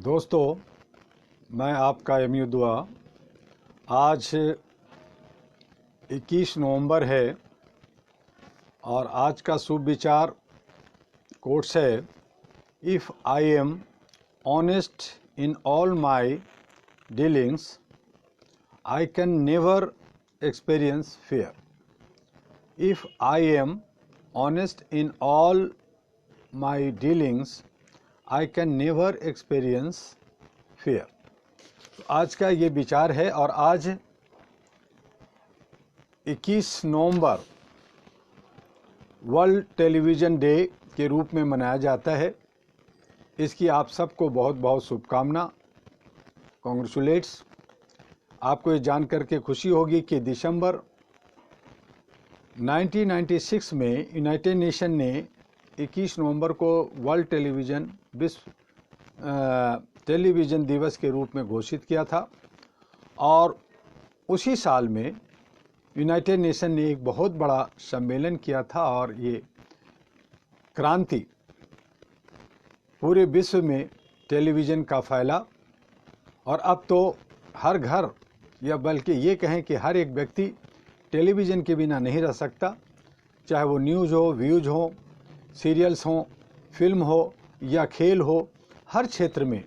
दोस्तों, मैं आपका एमयू दुआ। आज 21 नवंबर है और आज का शुभ विचार कोट्स है, if I am honest in all my dealings I can never experience fear. If I am honest in all my dealings I can never experience fear. आज का ये विचार है और आज 21 नवंबर वर्ल्ड टेलीविज़न डे के रूप में मनाया जाता है। इसकी आप सबको बहुत बहुत शुभकामना, कॉन्ग्रेचुलेट्स। आपको ये जान करके खुशी होगी कि दिसंबर 1996 में यूनाइटेड नेशन ने 21 नवंबर को वर्ल्ड विश्व टेलीविज़न दिवस के रूप में घोषित किया था और उसी साल में यूनाइटेड नेशन ने एक बहुत बड़ा सम्मेलन किया था और ये क्रांति पूरे विश्व में टेलीविज़न का फैला और अब तो हर घर या बल्कि ये कहें कि हर एक व्यक्ति टेलीविज़न के बिना नहीं रह सकता, चाहे वो न्यूज़ हो, व्यूज़ हो, सीरियल्स हों, फिल्म हो या खेल हो, हर क्षेत्र में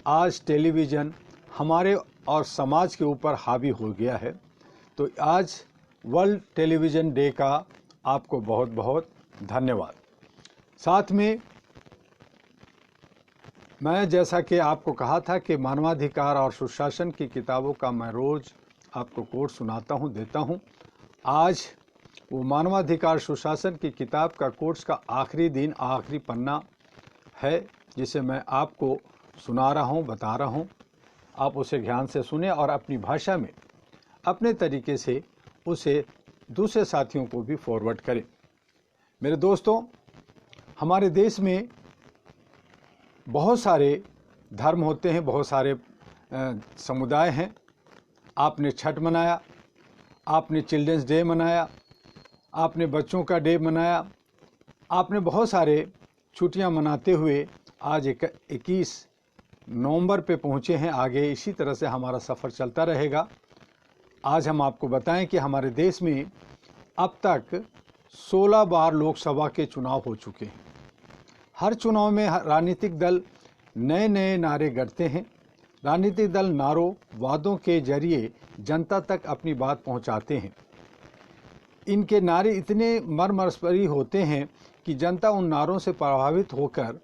आज टेलीविज़न हमारे और समाज के ऊपर हावी हो गया है। तो आज वर्ल्ड टेलीविज़न डे का आपको बहुत बहुत धन्यवाद। साथ में मैं जैसा कि आपको कहा था कि मानवाधिकार और सुशासन की किताबों का मैं रोज़ आपको कोट सुनाता हूँ, देता हूँ। आज वो मानवाधिकार सुशासन की किताब का कोर्स का आखिरी दिन, आखिरी पन्ना है जिसे मैं आपको सुना रहा हूँ, बता रहा हूँ। आप उसे ध्यान से सुने और अपनी भाषा में अपने तरीके से उसे दूसरे साथियों को भी फॉरवर्ड करें। मेरे दोस्तों, हमारे देश में बहुत सारे धर्म होते हैं, बहुत सारे समुदाय हैं। आपने छठ मनाया, आपने चिल्ड्रंस डे मनाया, आपने बच्चों का डे मनाया, आपने बहुत सारे छुट्टियां मनाते हुए आज 21 नवंबर पे पहुंचे हैं। आगे इसी तरह से हमारा सफ़र चलता रहेगा। आज हम आपको बताएं कि हमारे देश में अब तक 16 बार लोकसभा के चुनाव हो चुके हैं। हर चुनाव में राजनीतिक दल नए नए नारे गढ़ते हैं। राजनीतिक दल नारों, वादों के जरिए जनता तक अपनी बात पहुंचाते हैं। इनके नारे इतने मर्मस्पर्शी होते हैं कि जनता उन नारों से प्रभावित होकर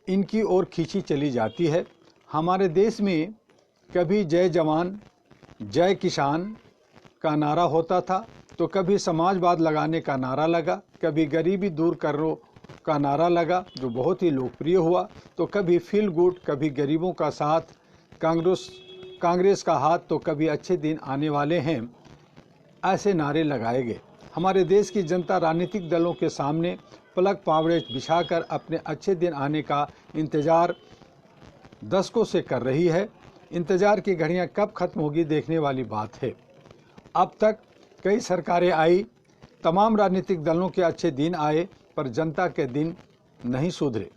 इनकी ओर खींची चली जाती है। हमारे देश में कभी जय जवान, जय किसान का नारा होता था, तो कभी समाजवाद लगाने का नारा लगा, कभी गरीबी दूर करो का नारा लगा जो बहुत ही लोकप्रिय हुआ, तो कभी फील गुड, कभी गरीबों का साथ, कांग्रेस का हाथ, तो कभी अच्छे दिन आने वाले हैं, ऐसे नारे लगाए गए। हमारे देश की जनता राजनीतिक दलों के सामने पलक पावड़े बिछाकर अपने अच्छे दिन आने का इंतज़ार दशकों से कर रही है। इंतज़ार की घड़ियां कब खत्म होगी देखने वाली बात है। अब तक कई सरकारें आई, तमाम राजनीतिक दलों के अच्छे दिन आए, पर जनता के दिन नहीं सुधरे।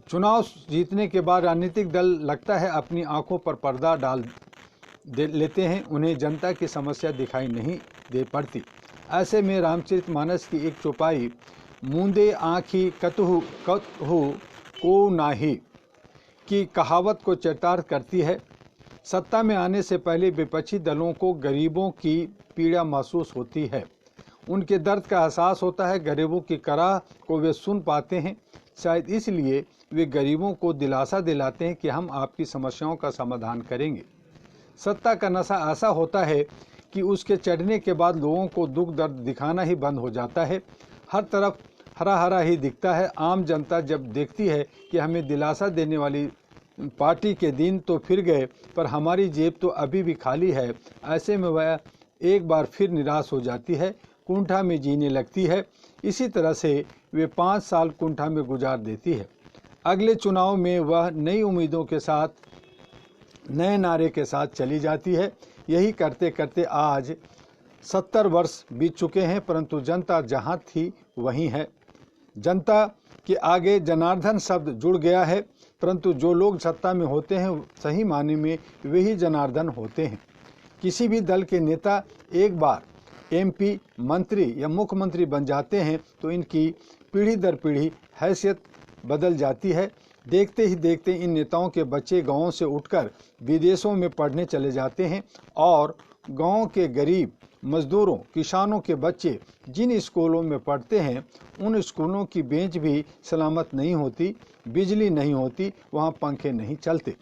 चुनाव जीतने के बाद राजनीतिक दल लगता है अपनी आंखों पर पर्दा डाल लेते हैं, उन्हें जनता की समस्या दिखाई नहीं दे पड़ती। ऐसे में रामचरितमानस की एक चौपाई, मूंदे आँखी कतहु कतहु को नाही, की कहावत को चरितार्थ करती है। सत्ता में आने से पहले विपक्षी दलों को गरीबों की पीड़ा महसूस होती है, उनके दर्द का एहसास होता है, गरीबों की कराह को वे सुन पाते हैं। शायद इसलिए वे गरीबों को दिलासा दिलाते हैं कि हम आपकी समस्याओं का समाधान करेंगे। सत्ता का नशा ऐसा होता है कि उसके चढ़ने के बाद लोगों को दुख दर्द दिखाना ही बंद हो जाता है। हर तरफ हरा हरा ही दिखता है। आम जनता जब देखती है कि हमें दिलासा देने वाली पार्टी के दिन तो फिर गए, पर हमारी जेब तो अभी भी खाली है, ऐसे में वह एक बार फिर निराश हो जाती है, कुंठा में जीने लगती है। इसी तरह से वे 5 साल कुंठा में गुजार देती है। अगले चुनाव में वह नई उम्मीदों के साथ, नए नारे के साथ चली जाती है। यही करते करते आज 70 वर्ष बीत चुके हैं, परंतु जनता जहां थी वहीं है। जनता कि आगे जनार्दन शब्द जुड़ गया है, परंतु जो लोग सत्ता में होते हैं सही मायने में वही जनार्दन होते हैं। किसी भी दल के नेता एक बार एमपी, मंत्री या मुख्यमंत्री बन जाते हैं तो इनकी पीढ़ी दर पीढ़ी हैसियत बदल जाती है। देखते ही देखते इन नेताओं के बच्चे गांवों से उठकर विदेशों में पढ़ने चले जाते हैं और गांव के गरीब मजदूरों, किसानों के बच्चे जिन स्कूलों में पढ़ते हैं उन स्कूलों की बेंच भी सलामत नहीं होती, बिजली नहीं होती, वहां पंखे नहीं चलते।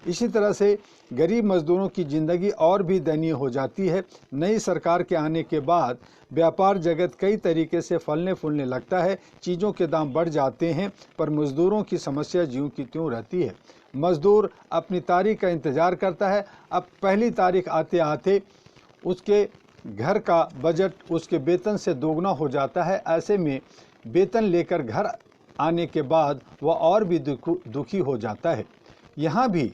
इसी तरह से गरीब मजदूरों की ज़िंदगी और भी दयनीय हो जाती है। नई सरकार के आने के बाद व्यापार जगत कई तरीके से फलने फूलने लगता है, चीज़ों के दाम बढ़ जाते हैं, पर मजदूरों की समस्या ज्यों की त्यों रहती है। मजदूर अपनी तारीख का इंतज़ार करता है। अब पहली तारीख आते आते उसके घर का बजट उसके वेतन से दोगुना हो जाता है। ऐसे में वेतन लेकर घर आने के बाद वह और भी दुखी हो जाता है। यहाँ भी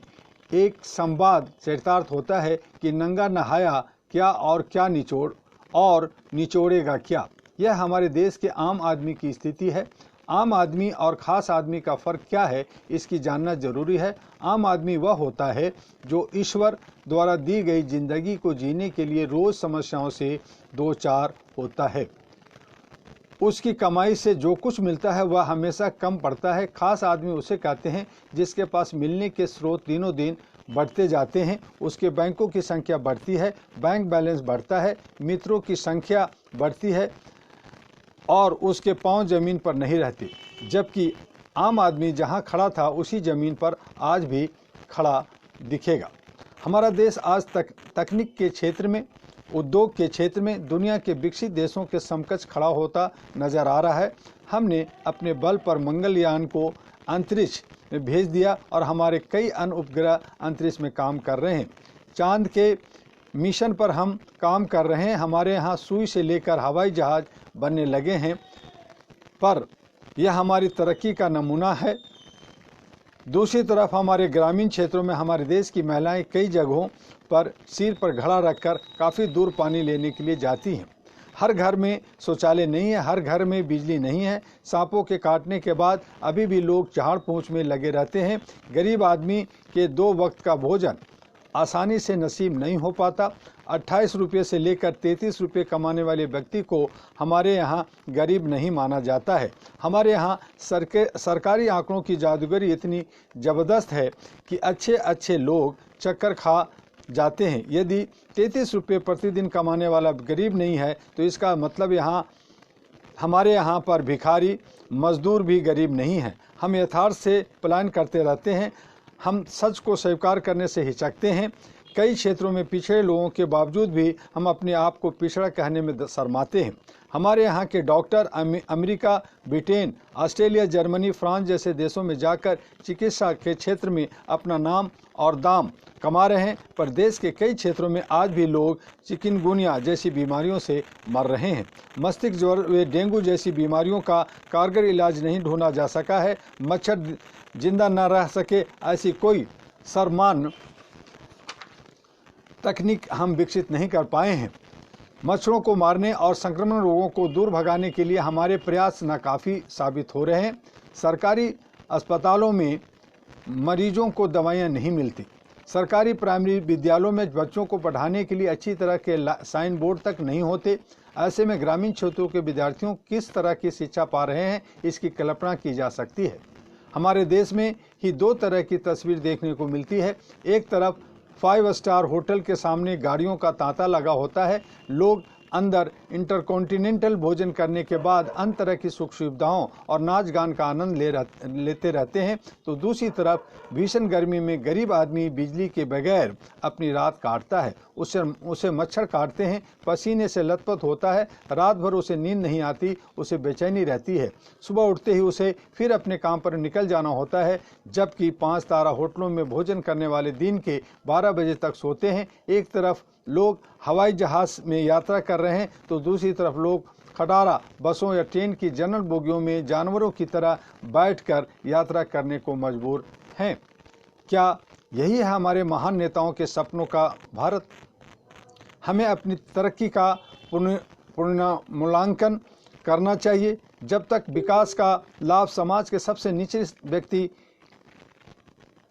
एक संवाद चरितार्थ होता है कि नंगा नहाया क्या और क्या निचोड़ और निचोड़ेगा क्या। यह हमारे देश के आम आदमी की स्थिति है। आम आदमी और ख़ास आदमी का फ़र्क क्या है, इसकी जानना जरूरी है। आम आदमी वह होता है जो ईश्वर द्वारा दी गई जिंदगी को जीने के लिए रोज़ समस्याओं से दो चार होता है। उसकी कमाई से जो कुछ मिलता है वह हमेशा कम पड़ता है। खास आदमी उसे कहते हैं जिसके पास मिलने के स्रोत दिनों दिन बढ़ते जाते हैं, उसके बैंकों की संख्या बढ़ती है, बैंक बैलेंस बढ़ता है, मित्रों की संख्या बढ़ती है और उसके पांव जमीन पर नहीं रहते। जबकि आम आदमी जहां खड़ा था उसी जमीन पर आज भी खड़ा दिखेगा। हमारा देश आज तक तकनीक के क्षेत्र में, उद्योग के क्षेत्र में दुनिया के विकसित देशों के समकक्ष खड़ा होता नजर आ रहा है। हमने अपने बल पर मंगलयान को अंतरिक्ष में भेज दिया और हमारे कई अन्य उपग्रह अंतरिक्ष में काम कर रहे हैं। चांद के मिशन पर हम काम कर रहे हैं। हमारे यहाँ सुई से लेकर हवाई जहाज बनने लगे हैं, पर यह हमारी तरक्की का नमूना है। दूसरी तरफ हमारे ग्रामीण क्षेत्रों में हमारे देश की महिलाएं कई जगहों पर सिर पर घड़ा रखकर काफ़ी दूर पानी लेने के लिए जाती हैं। हर घर में शौचालय नहीं है, हर घर में बिजली नहीं है। सांपों के काटने के बाद अभी भी लोग झाड़ पोंछ में लगे रहते हैं। गरीब आदमी के 2 वक्त का भोजन आसानी से नसीब नहीं हो पाता। 28 रुपये से लेकर 33 रुपये कमाने वाले व्यक्ति को हमारे यहाँ गरीब नहीं माना जाता है। हमारे यहाँ सरकारी आंकड़ों की जादूगरी इतनी ज़बरदस्त है कि अच्छे अच्छे लोग चक्कर खा जाते हैं। यदि 33 रुपये प्रतिदिन कमाने वाला गरीब नहीं है तो इसका मतलब हमारे यहाँ पर भिखारी मजदूर भी गरीब नहीं है। हम यथार्थ से पलायन करते रहते हैं। हम सच को स्वीकार करने से हिचकते हैं। कई क्षेत्रों में पिछड़े लोगों के बावजूद भी हम अपने आप को पिछड़ा कहने में शर्माते हैं। हमारे यहाँ के doctor America, Britain, Australia, Germany, France जैसे देशों में जाकर चिकित्सा के क्षेत्र में अपना नाम और दाम कमा रहे हैं, पर देश के कई क्षेत्रों में आज भी लोग चिकनगुनिया जैसी बीमारियों से मर रहे हैं। मस्तिष्क ज्वर व डेंगू जैसी बीमारियों का कारगर इलाज नहीं ढूंढा जा सका है। मच्छर जिंदा न रह सके ऐसी कोई सरमान तकनीक हम विकसित नहीं कर पाए हैं। मच्छरों को मारने और संक्रमण रोगों को दूर भगाने के लिए हमारे प्रयास नाकाफ़ी साबित हो रहे हैं। सरकारी अस्पतालों में मरीजों को दवाइयाँ नहीं मिलती। सरकारी प्राइमरी विद्यालयों में बच्चों को पढ़ाने के लिए अच्छी तरह के साइन बोर्ड तक नहीं होते। ऐसे में ग्रामीण क्षेत्रों के विद्यार्थियों किस तरह की शिक्षा पा रहे हैं, इसकी कल्पना की जा सकती है। हमारे देश में ही 2 तरह की तस्वीर देखने को मिलती है। एक तरफ 5 स्टार होटल के सामने गाड़ियों का तांता लगा होता है। लोग अंदर इंटरकॉन्टिनेंटल भोजन करने के बाद अन्य तरह की सुख सुविधाओं और नाच गान का आनंद लेते रहते हैं, तो दूसरी तरफ भीषण गर्मी में गरीब आदमी बिजली के बगैर अपनी रात काटता है। उसे मच्छर काटते हैं, पसीने से लथपथ होता है, रात भर उसे नींद नहीं आती, उसे बेचैनी रहती है। सुबह उठते ही उसे फिर अपने काम पर निकल जाना होता है, जबकि 5 तारा होटलों में भोजन करने वाले दिन के 12 बजे तक सोते हैं। एक तरफ लोग हवाई जहाज़ में यात्रा कर रहे हैं तो दूसरी तरफ लोग खटारा बसों या ट्रेन की जनरल बोगियों में जानवरों की तरह बैठकर यात्रा करने को मजबूर हैं। क्या यही है हमारे महान नेताओं के सपनों का भारत? हमें अपनी तरक्की का पुनर्मूल्यांकन करना चाहिए। जब तक विकास का लाभ समाज के सबसे निचले व्यक्ति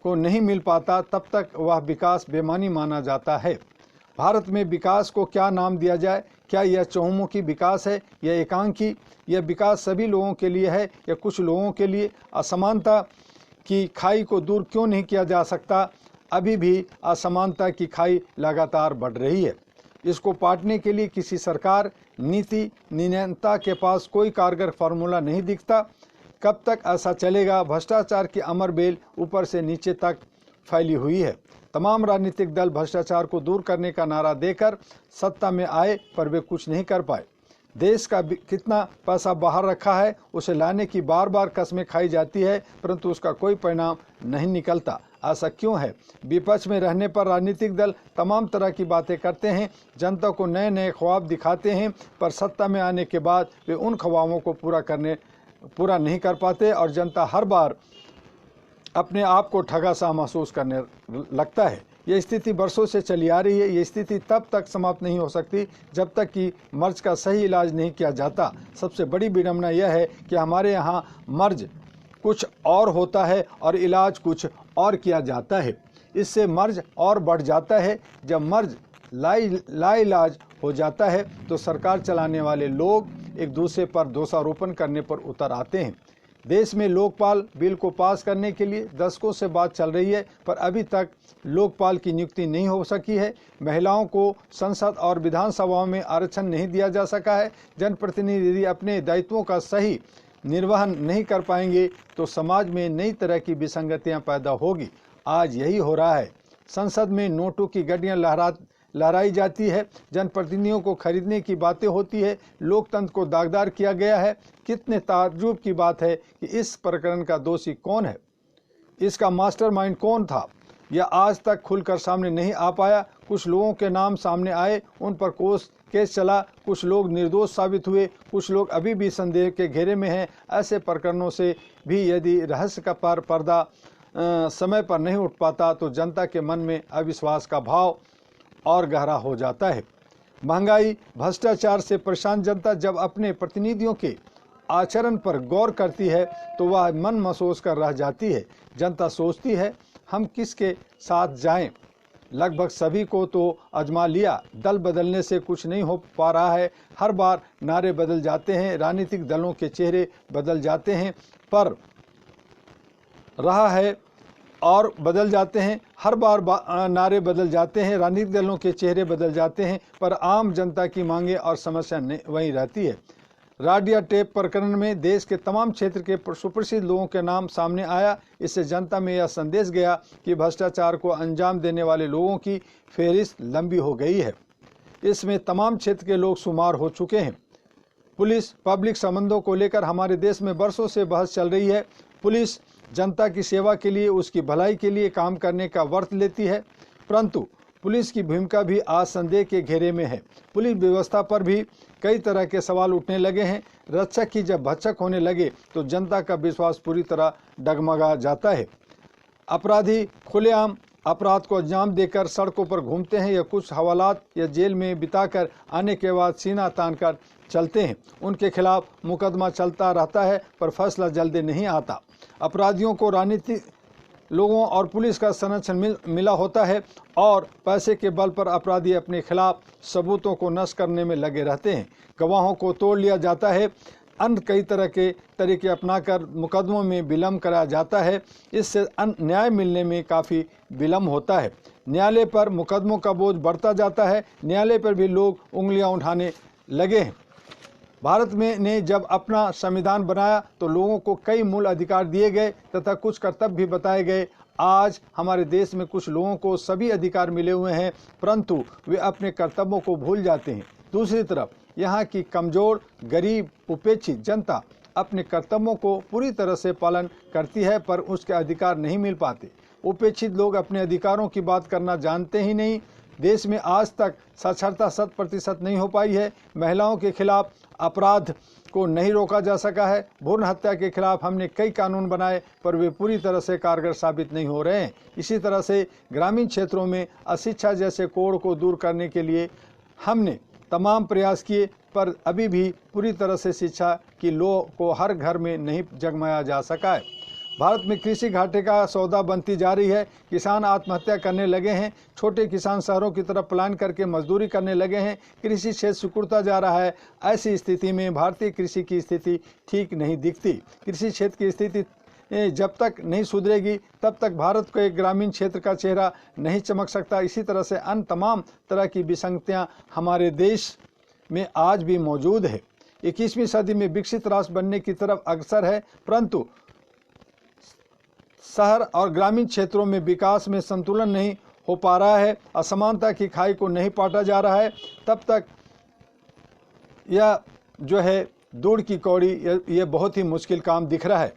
को नहीं मिल पाता तब तक वह विकास बेमानी माना जाता है। भारत में विकास को क्या नाम दिया जाए? क्या यह चहुमुखी विकास है या एकांकी? यह विकास सभी लोगों के लिए है या कुछ लोगों के लिए? असमानता की खाई को दूर क्यों नहीं किया जा सकता? अभी भी असमानता की खाई लगातार बढ़ रही है। इसको पाटने के लिए किसी सरकार, नीति निर्माता के पास कोई कारगर फार्मूला नहीं दिखता। कब तक ऐसा चलेगा? भ्रष्टाचार की अमर बेल ऊपर से नीचे तक फैली हुई है। तमाम राजनीतिक दल भ्रष्टाचार को दूर करने का नारा देकर सत्ता में आए, पर वे कुछ नहीं कर पाए। देश का कितना पैसा बाहर रखा है, उसे लाने की बार बार कस्में खाई जाती है, परंतु उसका कोई परिणाम नहीं निकलता। ऐसा क्यों है? विपक्ष में रहने पर राजनीतिक दल तमाम तरह की बातें करते हैं, जनता को नए नए ख्वाब दिखाते हैं, पर सत्ता में आने के बाद वे उन ख्वाबों को पूरा नहीं कर पाते और जनता हर बार अपने आप को ठगा सा महसूस करने लगता है। ये स्थिति बरसों से चली आ रही है। ये स्थिति तब तक समाप्त नहीं हो सकती जब तक कि मर्ज का सही इलाज नहीं किया जाता। सबसे बड़ी विडंबना यह है कि हमारे यहाँ मर्ज कुछ और होता है और इलाज कुछ और किया जाता है। इससे मर्ज और बढ़ जाता है। जब मर्ज लाइलाज हो जाता है तो सरकार चलाने वाले लोग एक दूसरे पर दोषारोपण करने पर उतर आते हैं। देश में लोकपाल बिल को पास करने के लिए दशकों से बात चल रही है, पर अभी तक लोकपाल की नियुक्ति नहीं हो सकी है। महिलाओं को संसद और विधानसभाओं में आरक्षण नहीं दिया जा सका है। जनप्रतिनिधि यदि अपने दायित्वों का सही निर्वहन नहीं कर पाएंगे तो समाज में नई तरह की विसंगतियां पैदा होगी। आज यही हो रहा है। संसद में नोटों की गड्डियां लहराई जाती है, जनप्रतिनिधियों को खरीदने की बातें होती है, लोकतंत्र को दागदार किया गया है। कितने ताज्जुब की बात है कि इस प्रकरण का दोषी कौन है, इसका मास्टरमाइंड कौन था, यह आज तक खुलकर सामने नहीं आ पाया। कुछ लोगों के नाम सामने आए, उन पर केस चला, कुछ लोग निर्दोष साबित हुए, कुछ लोग अभी भी संदेह के घेरे में हैं। ऐसे प्रकरणों से भी यदि रहस्य का पर्दा समय पर नहीं उठ पाता तो जनता के मन में अविश्वास का भाव और गहरा हो जाता है। महंगाई, भ्रष्टाचार से परेशान जनता जब अपने प्रतिनिधियों के आचरण पर गौर करती है तो वह मन महसूस कर रह जाती है। जनता सोचती है हम किसके साथ जाएं? लगभग सभी को तो आजमा लिया, दल बदलने से कुछ नहीं हो पा रहा है। हर बार नारे बदल जाते हैं, राजनीतिक दलों के चेहरे बदल जाते हैं, पर रहा है और बदल जाते हैं। हर बार नारे बदल जाते हैं, राजनीतिक दलों के चेहरे बदल जाते हैं, पर आम जनता की मांगे और समस्या वहीं रहती है। राडिया टेप प्रकरण में देश के तमाम क्षेत्र के सुप्रसिद्ध लोगों के नाम सामने आया। इससे जनता में यह संदेश गया कि भ्रष्टाचार को अंजाम देने वाले लोगों की फेहरिस्त लंबी हो गई है। इसमें तमाम क्षेत्र के लोग शुमार हो चुके हैं। पुलिस पब्लिक संबंधों को लेकर हमारे देश में बरसों से बहस चल रही है। पुलिस जनता की सेवा के लिए, उसकी भलाई के लिए काम करने का वर्त लेती है, परंतु पुलिस की भूमिका भी आज संदेह के घेरे में है। पुलिस व्यवस्था पर भी कई तरह के सवाल उठने लगे हैं। रक्षक ही जब भक्षक होने लगे तो जनता का विश्वास पूरी तरह डगमगा जाता है। अपराधी खुलेआम अपराध को अंजाम देकर सड़कों पर घूमते हैं या कुछ हवालात या जेल में बिताकर आने के बाद सीना तानकर चलते हैं। उनके खिलाफ मुकदमा चलता रहता है पर फैसला जल्दी नहीं आता। अपराधियों को राजनीतिक लोगों और पुलिस का संरक्षण मिला होता है और पैसे के बल पर अपराधी अपने खिलाफ सबूतों को नष्ट करने में लगे रहते हैं। गवाहों को तोड़ लिया जाता है। अन्य कई तरह के तरीके अपनाकर मुकदमों में विलम्ब कराया जाता है। इससे न्याय मिलने में काफ़ी विलम्ब होता है। न्यायालय पर मुकदमों का बोझ बढ़ता जाता है। न्यायालय पर भी लोग उंगलियां उठाने लगे हैं। भारत में ने जब अपना संविधान बनाया तो लोगों को कई मूल अधिकार दिए गए तथा कुछ कर्तव्य भी बताए गए। आज हमारे देश में कुछ लोगों को सभी अधिकार मिले हुए हैं, परंतु वे अपने कर्तव्यों को भूल जाते हैं। दूसरी तरफ यहाँ की कमजोर, गरीब, उपेक्षित जनता अपने कर्तव्यों को पूरी तरह से पालन करती है, पर उसके अधिकार नहीं मिल पाते। उपेक्षित लोग अपने अधिकारों की बात करना जानते ही नहीं। देश में आज तक साक्षरता 100% नहीं हो पाई है। महिलाओं के खिलाफ अपराध को नहीं रोका जा सका है। भ्रूण हत्या के खिलाफ हमने कई कानून बनाए पर वे पूरी तरह से कारगर साबित नहीं हो रहे हैं। इसी तरह से ग्रामीण क्षेत्रों में अशिक्षा जैसे कोड़ को दूर करने के लिए हमने तमाम प्रयास किए, पर अभी भी पूरी तरह से शिक्षा की लौ को हर घर में नहीं जगमाया जा सका है। भारत में कृषि घाटे का सौदा बनती जा रही है। किसान आत्महत्या करने लगे हैं। छोटे किसान शहरों की तरफ पलायन करके मजदूरी करने लगे हैं। कृषि क्षेत्र सिकुड़ता जा रहा है। ऐसी स्थिति में भारतीय कृषि की स्थिति ठीक नहीं दिखती। कृषि क्षेत्र की स्थिति जब तक नहीं सुधरेगी तब तक भारत को एक ग्रामीण क्षेत्र का चेहरा नहीं चमक सकता। इसी तरह से अन्य तमाम तरह की विसंगतियां हमारे देश में आज भी मौजूद है। 21वीं सदी में विकसित राष्ट्र बनने की तरफ अग्रसर है, परंतु शहर और ग्रामीण क्षेत्रों में विकास में संतुलन नहीं हो पा रहा है। असमानता की खाई को नहीं पाटा जा रहा है। तब तक यह जो है दूर की कौड़ी, यह बहुत ही मुश्किल काम दिख रहा है।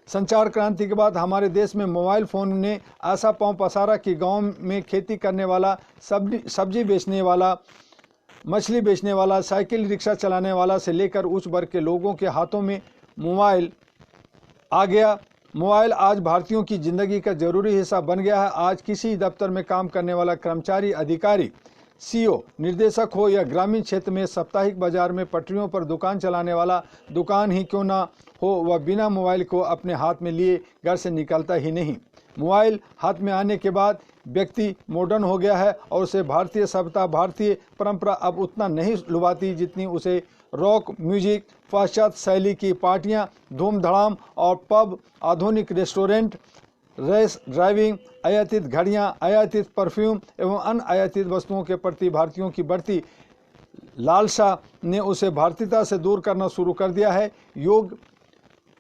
संचार क्रांति के बाद हमारे देश में मोबाइल फ़ोन ने ऐसा पांव पसारा कि गांव में खेती करने वाला, सब्जी बेचने वाला, मछली बेचने वाला, साइकिल रिक्शा चलाने वाला से लेकर उच्च वर्ग के लोगों के हाथों में मोबाइल आ गया। मोबाइल आज भारतीयों की ज़िंदगी का ज़रूरी हिस्सा बन गया है। आज किसी दफ्तर में काम करने वाला कर्मचारी, अधिकारी, सीईओ, निर्देशक हो या ग्रामीण क्षेत्र में साप्ताहिक बाजार में पटरियों पर दुकान चलाने वाला दुकान ही क्यों ना हो, वह बिना मोबाइल को अपने हाथ में लिए घर से निकलता ही नहीं। मोबाइल हाथ में आने के बाद व्यक्ति मॉडर्न हो गया है और उसे भारतीय सभ्यता, भारतीय परंपरा अब उतना नहीं लुभाती जितनी उसे रॉक म्यूजिक, पाश्चात्य शैली की पार्टियां, धूम धड़ाम और पब, आधुनिक रेस्टोरेंट, रेस ड्राइविंग, आयातित घड़ियां, आयातित परफ्यूम एवं अन्य आयातित वस्तुओं के प्रति भारतीयों की बढ़ती लालसा ने उसे भारतीयता से दूर करना शुरू कर दिया है। योग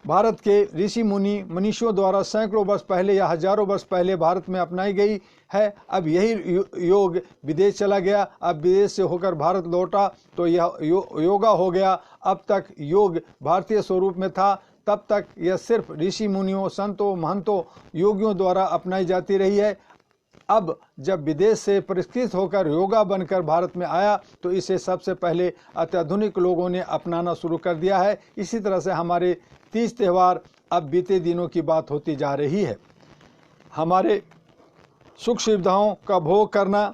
भारत के ऋषि मुनि मनीषियों द्वारा सैकड़ों वर्ष पहले या हजारों वर्ष पहले भारत में अपनाई गई है। अब यही योग विदेश चला गया। अब विदेश से होकर भारत लौटा तो यह योगा हो गया। अब तक योग भारतीय स्वरूप में था, तब तक यह सिर्फ ऋषि मुनियों, संतों, महंतों, योगियों द्वारा अपनाई जाती रही है। अब जब विदेश से परिष्कृत होकर योगा बनकर भारत में आया तो इसे सबसे पहले अत्याधुनिक लोगों ने अपनाना शुरू कर दिया है। इसी तरह से हमारे तीज त्यौहार अब बीते दिनों की बात होती जा रही है। हमारे सुख सुविधाओं का भोग करना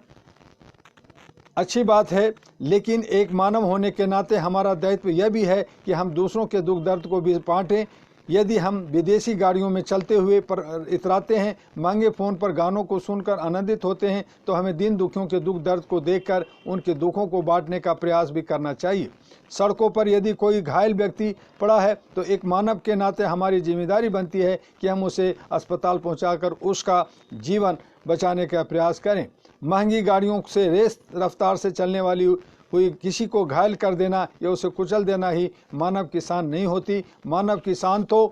अच्छी बात है, लेकिन एक मानव होने के नाते हमारा दायित्व यह भी है कि हम दूसरों के दुख दर्द को भी बांटें। यदि हम विदेशी गाड़ियों में चलते हुए पर इतराते हैं, महंगे फ़ोन पर गानों को सुनकर आनंदित होते हैं, तो हमें दीन दुखियों के दुख दर्द को देखकर उनके दुखों को बांटने का प्रयास भी करना चाहिए। सड़कों पर यदि कोई घायल व्यक्ति पड़ा है तो एक मानव के नाते हमारी जिम्मेदारी बनती है कि हम उसे अस्पताल पहुंचाकर उसका जीवन बचाने का प्रयास करें। महंगी गाड़ियों से रेस रफ्तार से चलने वाली हुई किसी को घायल कर देना या उसे कुचल देना ही मानव की शान नहीं होती। मानव की शान तो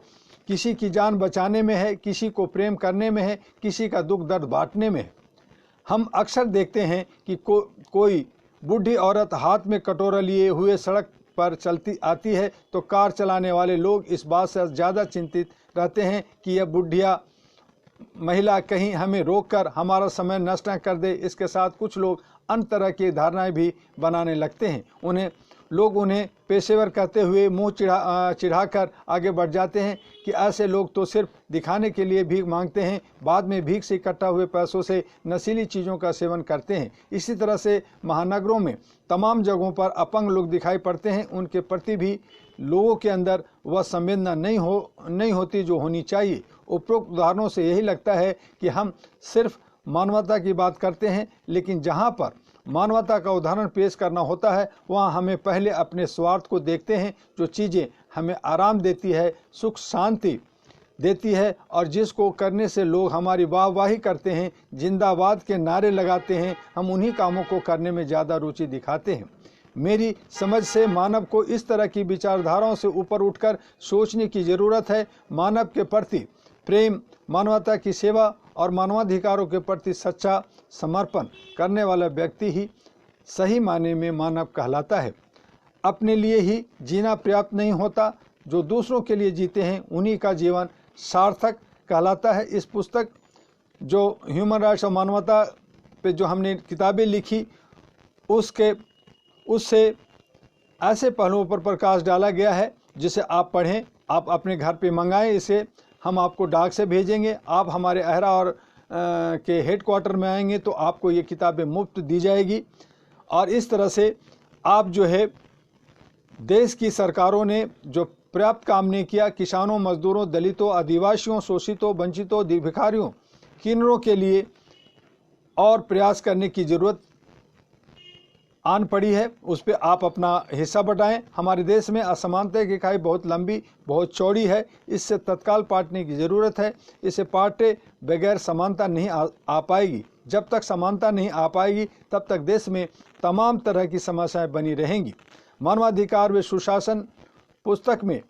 किसी की जान बचाने में है, किसी को प्रेम करने में है, किसी का दुख दर्द बांटने में है। हम अक्सर देखते हैं कि कोई बूढ़ी औरत हाथ में कटोरा लिए हुए सड़क पर चलती आती है तो कार चलाने वाले लोग इस बात से ज़्यादा चिंतित रहते हैं कि यह बुढ़िया महिला कहीं हमें रोककर हमारा समय नष्ट न कर दे। इसके साथ कुछ लोग अन्य तरह की धारणाएं भी बनाने लगते हैं। लोग उन्हें पेशेवर कहते हुए मुंह चिढ़ाकर आगे बढ़ जाते हैं कि ऐसे लोग तो सिर्फ दिखाने के लिए भीख मांगते हैं, बाद में भीख से इकट्ठा हुए पैसों से नशीली चीज़ों का सेवन करते हैं। इसी तरह से महानगरों में तमाम जगहों पर अपंग लोग दिखाई पड़ते हैं। उनके प्रति भी लोगों के अंदर वह संवेदना नहीं होती जो होनी चाहिए। उपरोक्त उदाहरणों से यही लगता है कि हम सिर्फ मानवता की बात करते हैं, लेकिन जहाँ पर मानवता का उदाहरण पेश करना होता है वहाँ हमें पहले अपने स्वार्थ को देखते हैं। जो चीज़ें हमें आराम देती है, सुख शांति देती है और जिसको करने से लोग हमारी वाहवाही करते हैं, जिंदाबाद के नारे लगाते हैं, हम उन्हीं कामों को करने में ज़्यादा रुचि दिखाते हैं। मेरी समझ से मानव को इस तरह की विचारधाराओं से ऊपर उठकर सोचने की ज़रूरत है। मानव के प्रति प्रेम, मानवता की सेवा और मानवाधिकारों के प्रति सच्चा समर्पण करने वाला व्यक्ति ही सही मायने में मानव कहलाता है। अपने लिए ही जीना पर्याप्त नहीं होता, जो दूसरों के लिए जीते हैं उन्हीं का जीवन सार्थक कहलाता है। इस पुस्तक जो ह्यूमन राइट्स और मानवता पे जो हमने किताबें लिखी उससे ऐसे पहलुओं पर प्रकाश डाला गया है जिसे आप पढ़ें, आप अपने घर पे मंगाएं। इसे हम आपको डाक से भेजेंगे। आप हमारे अहरा और के हेडक्वार्टर में आएंगे तो आपको ये किताबें मुफ्त दी जाएगी। और इस तरह से आप जो है देश की सरकारों ने जो पर्याप्त काम नहीं किया, किसानों, मजदूरों, दलितों, आदिवासियों, शोषितों, वंचितों, भिखारियों, किन्नरों के लिए और प्रयास करने की जरूरत आन पड़ी है। उस पर आप अपना हिस्सा बटाएं। हमारे देश में असमानता की खाई बहुत लंबी, बहुत चौड़ी है। इससे तत्काल पाटने की ज़रूरत है। इसे पाटे बगैर समानता नहीं आ पाएगी। जब तक समानता नहीं आ पाएगी तब तक देश में तमाम तरह की समस्याएं बनी रहेंगी। मानवाधिकार व सुशासन पुस्तक में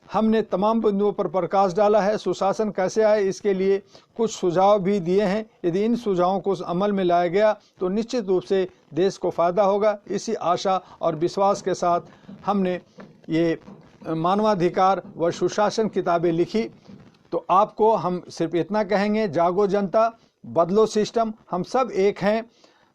हमने तमाम बिंदुओं पर प्रकाश डाला है। सुशासन कैसे आए इसके लिए कुछ सुझाव भी दिए हैं। यदि इन सुझावों को अमल में लाया गया तो निश्चित रूप से देश को फायदा होगा। इसी आशा और विश्वास के साथ हमने ये मानवाधिकार व सुशासन किताबें लिखी। तो आपको हम सिर्फ इतना कहेंगे, जागो जनता, बदलो सिस्टम। हम सब एक हैं।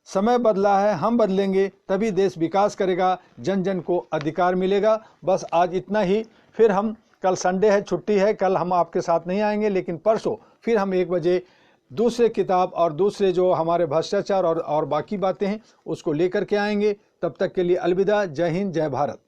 समय बदला है, हम बदलेंगे तभी देश विकास करेगा, जन जन को अधिकार मिलेगा। बस आज इतना ही। फिर हम कल संडे है, छुट्टी है, कल हम आपके साथ नहीं आएंगे, लेकिन परसों फिर हम 1 बजे दूसरे किताब और दूसरे जो हमारे भ्रष्टाचार और बाकी बातें हैं उसको लेकर के आएंगे। तब तक के लिए अलविदा। जय हिंद, जय भारत।